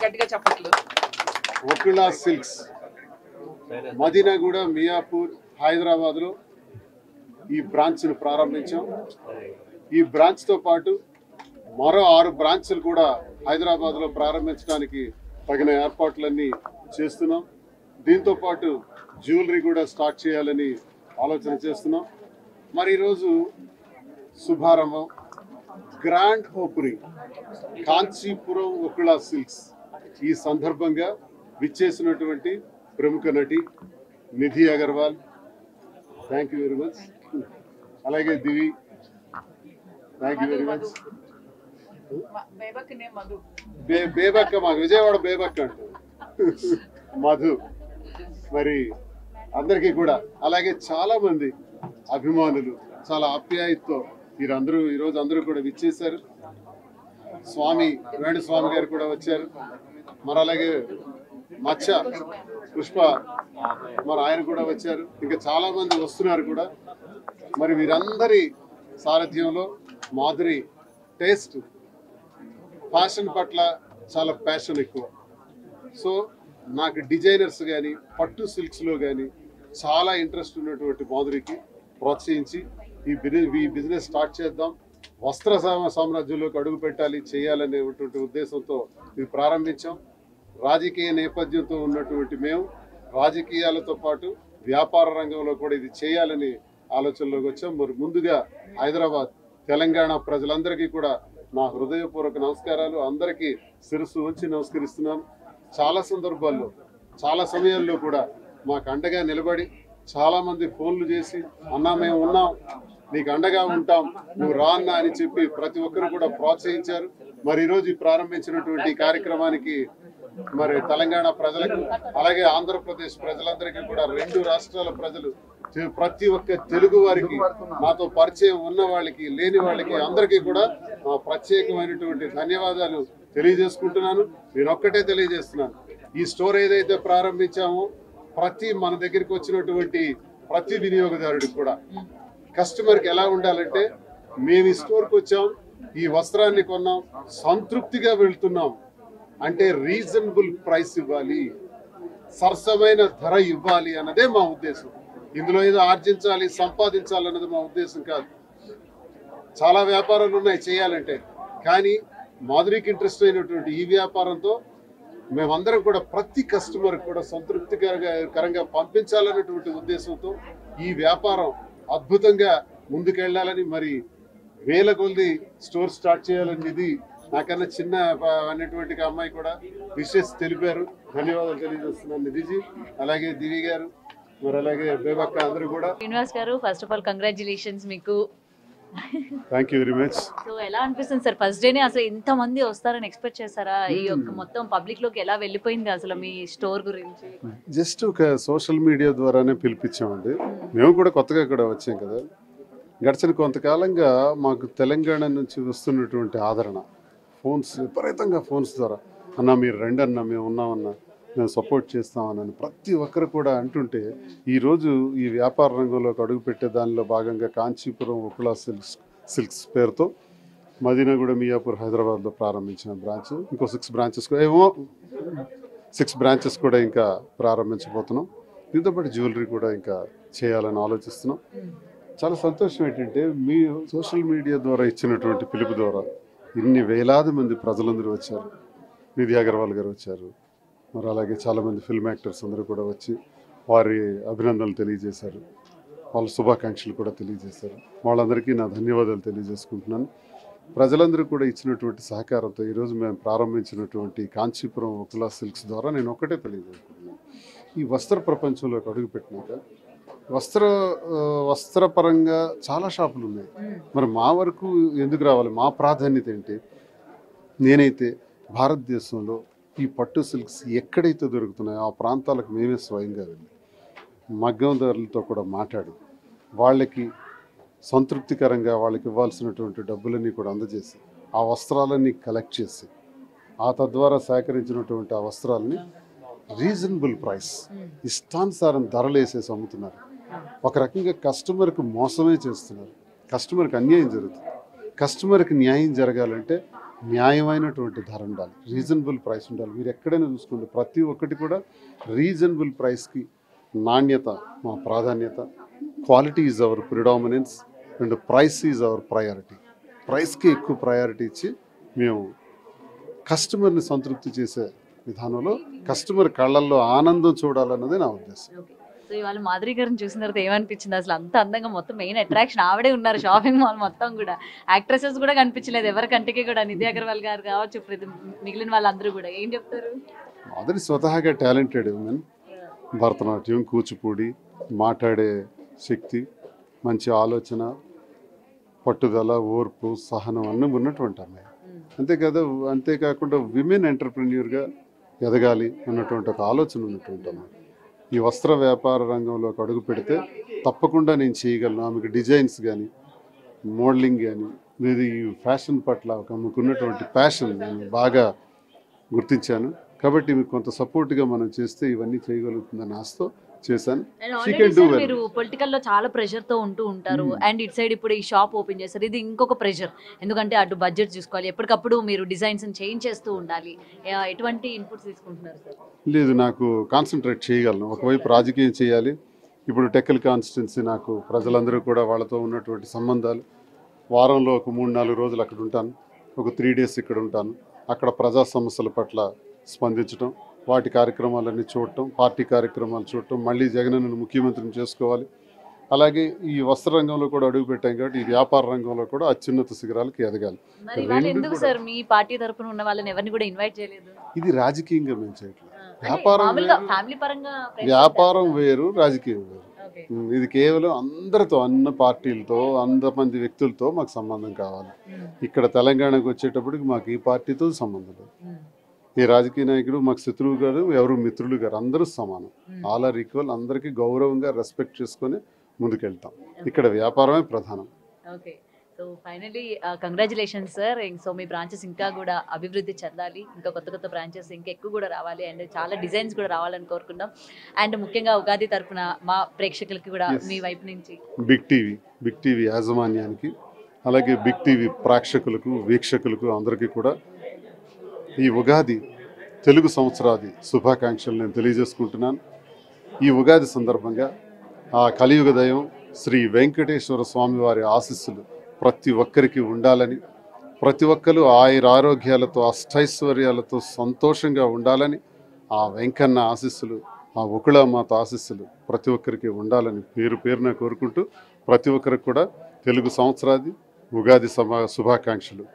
గట్టిగా చెప్పట్లు. వకులా సిల్క్స్ మదీనాగూడ, మియాపూర్, హైదరాబాద్లో ఈ బ్రాంచ్ను ప్రారంభించాం. ఈ బ్రాంచ్తో పాటు మరో 6 బ్రాంచ్లు కూడా హైదరాబాద్లో ప్రారంభించడానికి తగిన ఏర్పాట్లన్నీ చేస్తున్నాం. దీంతో పాటు జ్యువెలరీ కూడా స్టార్ట్ చేయాలని ఆలోచన చేస్తున్నాం. మరి ఈరోజు శుభారంభం, grand opening Kanchipuram Vakula silks. ఈ సందర్భంగా విచ్చేసినటువంటి ప్రముఖ నటి Nidhi Agarwal, thank you very much. అలాగే Divi, thank you very much. Bebakka, మాకు విజయవాడ బేబక్క అంటారు, మధు. మరి అందరికీ కూడా, అలాగే చాలా మంది అభిమానులు చాలా ఆప్యాయతతో మీరందరూ ఈరోజు అందరూ కూడా విచ్చేశారు. స్వామి వేణుస్వామి గారు కూడా వచ్చారు. మరి అలాగే మచ్చ పుష్ప, మరి ఆయన కూడా వచ్చారు. ఇంకా చాలా మంది వస్తున్నారు కూడా. మరి వీరందరి సారథ్యంలో మాధురి టేస్ట్, ఫ్యాషన్ పట్ల చాలా ప్యాషన్ ఎక్కువ. సో నాకు డిజైనర్స్ కానీ పట్టు సిల్క్స్లో కానీ చాలా ఇంట్రెస్ట్ ఉన్నటువంటి మాధురికి ప్రోత్సహించి ఈ బిజినెస్ స్టార్ట్ చేద్దాం, వస్త్ర సామ్రాజ్యంలోకి అడుగు పెట్టాలి, చేయాలనేటువంటి ఉద్దేశంతో ఇది ప్రారంభించాం. రాజకీయ నేపథ్యంతో ఉన్నటువంటి మేము రాజకీయాలతో పాటు వ్యాపార రంగంలో కూడా ఇది చేయాలని ఆలోచనలోకి వచ్చాం. మరి ముందుగా హైదరాబాద్, తెలంగాణ ప్రజలందరికీ కూడా నా హృదయపూర్వక నమస్కారాలు. అందరికీ శిరస్సు ఉంచి నమస్కరిస్తున్నాను. చాలా సందర్భాల్లో, చాలా సమయాల్లో కూడా మాకు అండగా నిలబడి చాలామంది ఫోన్లు చేసి, అన్నా మేము ఉన్నాం, నీకు అండగా ఉంటాం, నువ్వు రా అన్నా అని చెప్పి ప్రతి ఒక్కరు కూడా ప్రోత్సహించారు. మరి ఈరోజు ప్రారంభించినటువంటి కార్యక్రమానికి మరి తెలంగాణ ప్రజలకు, అలాగే ఆంధ్రప్రదేశ్ ప్రజలందరికీ కూడా, 2 రాష్ట్రాల ప్రజలు, ప్రతి ఒక్క తెలుగు వారికి, నాతో పరిచయం ఉన్న వాళ్ళకి, లేని వాళ్ళకి అందరికీ కూడా నా ప్రత్యేకమైనటువంటి ధన్యవాదాలు తెలియజేసుకుంటున్నాను. నేను ఒక్కటే తెలియజేస్తున్నాను, ఈ స్టోర్ ఏదైతే ప్రారంభించామో మన దగ్గరికి వచ్చినటువంటి ప్రతి వినియోగదారుడికి కూడా కస్టమర్కి ఎలా ఉండాలంటే, మేము ఈ స్టోర్కి వచ్చాం, ఈ వస్త్రాన్ని కొన్నాం, సంతృప్తిగా వెళ్తున్నాం అంటే రీజనబుల్ ప్రైస్ ఇవ్వాలి, సరసమైన ధర ఇవ్వాలి అన్నదే మా ఉద్దేశం. ఇందులో ఏదో ఆర్జించాలి, సంపాదించాలి అన్నది మా ఉద్దేశం కాదు. చాలా వ్యాపారాలు ఉన్నాయి చేయాలంటే, కానీ మాధురికి ఇంట్రెస్ట్ అయినటువంటి ఈ వ్యాపారంతో మేమందరం కూడా ప్రతి కస్టమర్ కూడా సంతృప్తికరంగా పంపించాలన్నటువంటి ఉద్దేశంతో ఈ వ్యాపారం అద్భుతంగా ముందుకెళ్లాలని, మరి వేల కొద్ది స్టోర్ స్టార్ట్ చేయాలనేది నాకన్నా చిన్న అనేటువంటి అమ్మాయి కూడా విషెస్ తెలిపారు. ధన్యవాదాలు తెలియజేస్తున్నాను నిధిజీ, అలాగే దివి గారు, మరి అలాగే బేబక్క, అందరూ కూడా. శ్రీనివాస్ గారు, ఫస్ట్ ఆఫ్ ఆల్ కంగ్రాచులేషన్స్ మీకు. Thank you very much. So ఎలా అనిపిస్తుంది సార్, ఫస్ట్ డేనే అసలు ఇంత మంది వస్తారని ఎక్స్పెక్ట్ చేశారా? ఈ యొక్క మొత్తం పబ్లిక్ లోకి ఎలా వెళ్ళిపోయింది అసలు మీ స్టోర్ గురించి? జస్ట్ ఒక సోషల్ మీడియా ద్వారానే పిలిపించామండి. మేము కూడా కొత్తగా ఇక్కడ వచ్చాం కదా. గడిచిన కొంతకాలంగా మాకు తెలంగాణ నుంచి వస్తున్నటువంటి ఆదరణ, ఫోన్స్, విపరీతంగా ఫోన్స్ ద్వారా, అన్న మీరు రండి అన్న, మేము ఉన్నామన్నా, మేము సపోర్ట్ చేస్తామని ప్రతి ఒక్కరు కూడా అంటుంటే, ఈరోజు ఈ వ్యాపార రంగంలోకి అడుగుపెట్టే దానిలో భాగంగా కాంచీపురం వకులా సిల్క్స్ పేరుతో మదీనాగూడ, మియాపూర్, హైదరాబాద్లో ప్రారంభించిన బ్రాంచ్, ఇంకో 6 బ్రాంచెస్ కూడా ఇంకా ప్రారంభించబోతున్నాం. దీంతోపాటు జ్యువెలరీ కూడా ఇంకా చేయాలని ఆలోచిస్తున్నాం. చాలా సంతోషం ఏంటంటే, మీ సోషల్ మీడియా ద్వారా ఇచ్చినటువంటి పిలుపు ద్వారా ఇన్ని వేలాది మంది ప్రజలందరూ వచ్చారు. నిధి అగర్వాల్ గారు వచ్చారు, మరి అలాగే చాలామంది ఫిల్మ్ యాక్టర్స్ అందరూ కూడా వచ్చి వారి అభినందనలు తెలియజేశారు, వాళ్ళ శుభాకాంక్షలు కూడా తెలియజేశారు. వాళ్ళందరికీ నా ధన్యవాదాలు తెలియజేసుకుంటున్నాను. ప్రజలందరూ కూడా ఇచ్చినటువంటి సహకారంతో ఈరోజు మేము ప్రారంభించినటువంటి కాంచీపురం వకులా సిల్క్స్ ద్వారా నేను ఒక్కటే తెలియజేసుకుంటున్నాను, ఈ వస్త్ర ప్రపంచంలోకి అడుగుపెట్టినాక వస్త్రపరంగా చాలా షాపులు ఉన్నాయి. మరి మా వరకు ఎందుకు రావాలి? మా ప్రాధాన్యత ఏంటి? నేనైతే భారతదేశంలో ఈ పట్టు సిల్క్స్ ఎక్కడైతే దొరుకుతున్నాయో ఆ ప్రాంతాలకు మేమే స్వయంగా వెళ్ళి మగ్గందారులతో కూడా మాట్లాడి వాళ్ళకి సంతృప్తికరంగా వాళ్ళకి ఇవ్వాల్సినటువంటి డబ్బులన్నీ కూడా అందజేసి ఆ వస్త్రాలన్నీ కలెక్ట్ చేసి ఆ తద్వారా సేకరించినటువంటి ఆ వస్త్రాలని రీజనబుల్ ప్రైస్, ఇష్టానుసారం ధరలు వేసేసి అమ్ముతున్నారు. ఒక రకంగా కస్టమర్కి మోసమే చేస్తున్నారు. కస్టమర్కి అన్యాయం జరుగుతుంది. కస్టమర్కి న్యాయం జరగాలంటే న్యాయమైనటువంటి ధర ఉండాలి, రీజనబుల్ ప్రైస్ ఉండాలి. మీరు ఎక్కడైనా చూసుకోండి, ప్రతి ఒక్కటి కూడా రీజనబుల్ ప్రైస్కి నాణ్యత మా ప్రాధాన్యత. Quality is our predominance and price is our priority. ప్రైస్కి ఎక్కువ ప్రయారిటీ ఇచ్చి మేము కస్టమర్ని సంతృప్తి చేసే విధానంలో కస్టమర్ కళ్ళల్లో ఆనందం చూడాలన్నది నా ఉద్దేశం. సో ఇవాళ మాధురి గారిని చూసిన తర్వాత ఏమనిపించింది? అసలు అంత అందంగా మొత్తం మెయిన్ అట్రాక్షన్ ఆవిడే ఉన్నారు షాపింగ్ మాల్ మొత్తం కూడా. యాక్ట్రెసెస్ కూడా కనిపించలేదు ఎవరి కంటికి కూడా, నిధి అగర్వాల్ గారు కావచ్చు, మిగిలిన వాళ్ళందరూ కూడా. ఏం చెప్తారు? మాధురి స్వతహాగా టాలెంటెడ్ ఉమెన్. భరతనాట్యం, కూచిపూడి, మాట్లాడే శక్తి, మంచి ఆలోచన, పట్టుదల, ఓర్పు, సహనం అన్నీ ఉన్నటువంటి అమ్మాయి. అంతేకాకుండా విమెన్ ఎంటర్ప్రెన్యూర్గా ఎదగాలి అన్నటువంటి ఒక ఆలోచన ఉన్నటువంటి అమ్మాయి. ఈ వస్త్ర వ్యాపార రంగంలోకి అడుగు పెడితే తప్పకుండా నేను చేయగలను. ఆమెకు డిజైన్స్ కానీ, మోడలింగ్ కానీ, లేదా ఈ ఫ్యాషన్ పట్ల ఆమెకున్నటువంటి ప్యాషన్ నేను బాగా గుర్తించాను. కాబట్టి మీకు కొంత సపోర్ట్గా మనం చేస్తే ఇవన్నీ చేయగలుగుతుందని ఆశతో చేశాను. మీరు పొలిటికల్ లో చాలా ప్రెషర్ తో ఉంటూ ఉంటారు, అండ్ ఇట్ సైడ్ ఇప్పుడు ఈ షాప్ ఓపెన్ చేస్తారు, ఇది ఇంకొక ప్రెషర్. ఎందుకంటే అటు బడ్జెట్ చూసుకోవాలి, ఎప్పటికప్పుడు మీరు డిజైన్స్ చేంజ్ చేస్తూ ఉండాలి. ఎటువంటి ఇన్పుట్స్ తీసుకుంటున్నారు సార్? లేదు, నాకు కాన్సన్ట్రేట్ చేయగలను. ఒకవైపు రాజకీయం చేయాలి, ఇప్పుడు టెక్కల్ కాన్స్టిట్యున్సీ నాకు ప్రజలందరూ కూడా వాళ్ళతో ఉన్నటువంటి సంబంధాలు. వారంలో ఒక 3-4 రోజులు అక్కడ ఉంటాను, ఒక 3 days ఇక్కడ ఉంటాను. అక్కడ ప్రజా సమస్యల పట్ల స్పందించడం, వాటి కార్యక్రమాలన్నీ చూడటం, పార్టీ కార్యక్రమాలు చూడటం, మళ్ళీ జగనన్నను ముఖ్యమంత్రిని చేసుకోవాలి. అలాగే ఈ వస్త్ర రంగంలో కూడా అడుగు పెట్టాం కాబట్టి ఈ వ్యాపార రంగంలో కూడా అత్యున్నత శిఖరాలకు ఎదగాలి. ఎందుకు సార్ మీ పార్టీ తరపున ఉన్న వాళ్ళని ఎవరిని కూడా ఇన్వైట్ చేయలేదు? ఇది రాజకీయంగా మేము చేయట్లేదు. వ్యాపారం వేరు, రాజకీయం వేరు. ఇది కేవలం అందరితో, అన్ని పార్టీలతో, అంతమంది వ్యక్తులతో మాకు సంబంధం కావాలి. ఇక్కడ తెలంగాణకు వచ్చేటప్పటికి మాకు ఈ పార్టీతో సంబంధం లేదు. ఏ రాజకీయ నాయకుడు మాకు శత్రువు గారు, ఎవరు మిత్రులు గారు, అందరూ సమానం. All are equal. అందరికీ గౌరవంగా రెస్పెక్ట్ చేసుకొని ముందుకెళ్తాం. ఇక్కడ వ్యాపారమే ప్రధానం. Okay, so finally congratulations sir. So మీ బ్రాంచెస్ ఇంకా కూడా అభివృద్ధి చెందాలి, ఇంకా కొత్త కొత్త బ్రాంచెస్ ఇంకా ఎక్కువ కూడా రావాలి, అండ్ చాలా డిజైన్స్ కూడా రావాలని కోరుకుందాం. అండ్ ముఖ్యంగా ఉగాది తరఫున మా ప్రేక్షకులకి కూడా మీ వైపు నుంచి బిగ్ టీవీ యాజమాన్యానికి, అలాగే బిగ్ టీవీ ప్రేక్షకులకు, వీక్షకులకు అందరికీ కూడా ఈ ఉగాది తెలుగు సంవత్సరాది శుభాకాంక్షలు నేను తెలియజేసుకుంటున్నాను. ఈ ఉగాది సందర్భంగా ఆ కలియుగ దైవం శ్రీ వెంకటేశ్వర స్వామి వారి ఆశీస్సులు ప్రతి ఒక్కరికి ఉండాలని, ప్రతి ఒక్కరు ఆయురారోగ్యాలతో, అష్టైశ్వర్యాలతో సంతోషంగా ఉండాలని, ఆ వెంకన్న ఆశీస్సులు, ఆ ఉకుళమాత ఆశీస్సులు ప్రతి ఒక్కరికి ఉండాలని పేరున కోరుకుంటూ, ప్రతి ఒక్కరికి కూడా తెలుగు సంవత్సరాది ఉగాది శుభాకాంక్షలు.